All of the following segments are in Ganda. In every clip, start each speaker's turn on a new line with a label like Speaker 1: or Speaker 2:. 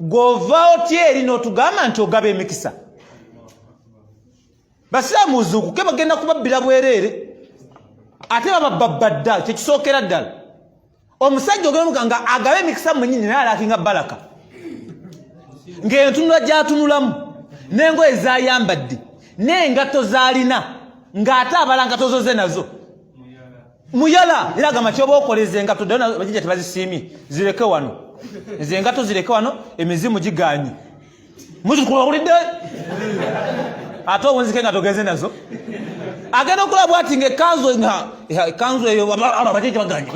Speaker 1: gova otyeri n'otugamba nti ogaba emikisa basiraamu zuuku ke bagenda kubabbira bwereere ate bababba ddala kyekisookera ddala omusajja ogenda nga agabe emikisa mwenyini naye alakinga balaka ng'entunula gy'atunulamu n'engoye z'ayambadde n'engatto z'alina ng'ate abalangato zo ze nazo muyala era agamba kyoba okoleza engatto ddala bajijja tebazisiimye zireke wano ezo engatto zireke wano emizimu giganye muzikuwulidde ate obunzike engatto geze nazo agenda okulaba ati ng'ekanzu eyo bajijja baganye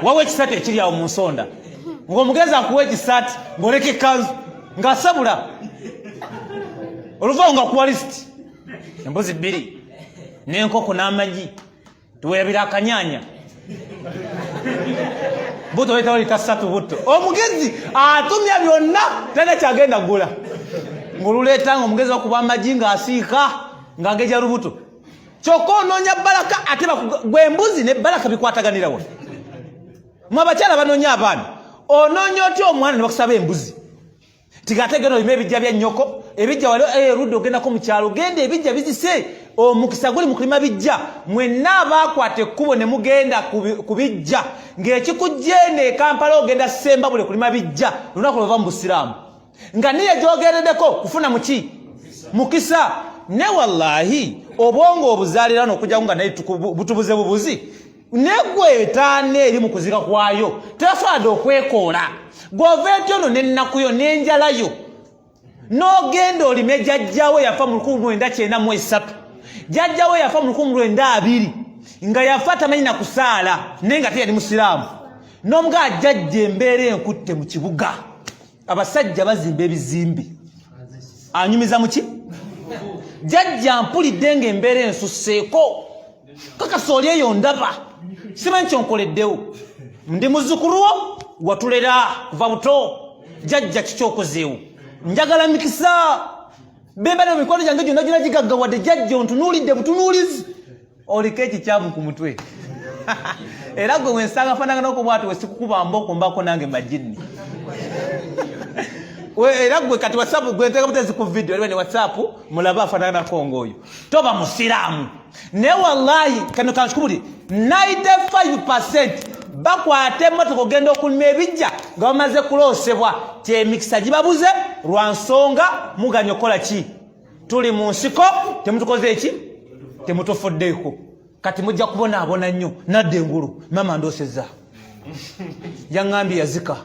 Speaker 1: wawa ekisaati ekiri awo mu nsonda ng'omugezi akuwa ekisaati ng'oleka ekanzu ng'asabula oluvawo nga kuwa lisiti embuzi 2 n'enkoko n'amagi tuweerabira akanyanya buto wetawali lita 3 buto omugezi atumya byonna tena kyagenda gula ng'oluleeta ng'omugezi wakuba amagi ng'asiika ng'ageja lubuto kyokka onoonya balaka ate gwe embuzi ne balaka bikwataganirawa mwe abakyala banoonya abaana onoonya otya omwana ne bakusaba embuzi tigategera olima ebijja bya nnyoko ebijja wali erudde ogendako mu kyalo genda ebijja bizise omukisa guli mu kulima bijja mwenna abaakwata ekkubo ne mugenda ku bijja ng'ekikujja eno e Kampala ogenda semba bule kulima bijja lunaku lwova mu busiraamu nga niye gyogereddeko kufuna muki mukisa ne wallahi obwongo obuzaalirano okujjaku nga naye butubuze bubuzi negwe etaana eri mu kuzika kwayo tebasobola okwekoola gw'ova etyono n'ennaku yo n'enjalayo n'ogenda olime jjajjawe yafa mu 1993 jjajjawe yafa mu 1920 nga yafa tamanyi na kusaala naye nga teyali musiraamu n'omuga ajjajja embeera enkutte mu kibuga abasajja bazimba ebizimbe anyumiza muki jjajja mpulidde ng'embeera ensusseeko kakasoli eyo ndaba simanyi kyonkoleddewo ndi muzzukulu wo watulera kuva buto jjajja kikyokozeewo njagala mikisa bemba ne mikwano gyange gyonna gyonna gigaggawadde jjajja ontunuulidde butunuulizi oliko ekikyamu ku mutwe era gwe wensanga fananga n'okubwati wesikukuba mboko mbako nange majinni era gwe kati whatsapp gwenteka butezi ku video aliwe ne whatsapp mulaba afanana kongo oyo toba musiraamu ne wallahi kano kanchukubuli 95% bakwate moto kogenda okulima ebijja nga bamaze kuloosebwa temikisa gibabuze lwa nsonga muganya okola ki tuli mu nsiko temutukoze eki temutufuddeeko kati mujja kubonaabona nnyo nadde engulu mama ndooseza yaŋŋambye yazika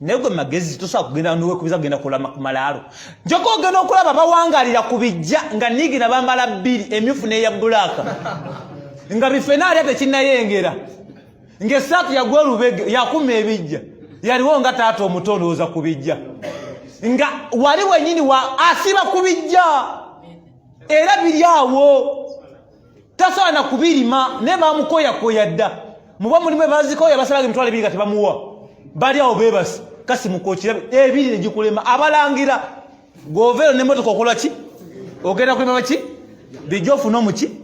Speaker 1: negwe magezi tosobola kugenda niwekubiza kugenda kulama ku malaalo njoko ogenda okulaba bawangalira ku bijja nga nigina bambala 2 emyufu n'eya bbulaaka nga bifenaali ate kinnayengera ng'essaatu yagwa olubege yakuma ebijja yaliwo nga taata omuto olowooza ku bijja nga wali wennyini asiba ku bijja era biri awo tasobola na kubirima ne bamukoyakoya dda muba mulimu ebazikoya basalaga emitwalo 2 nga tebamuwa bali awo beebasi kasi mukookira ebiri ne gikulema abalangira gwoveero n'emmotoka okola ki ogenda kulima baki bijja ofuna omuki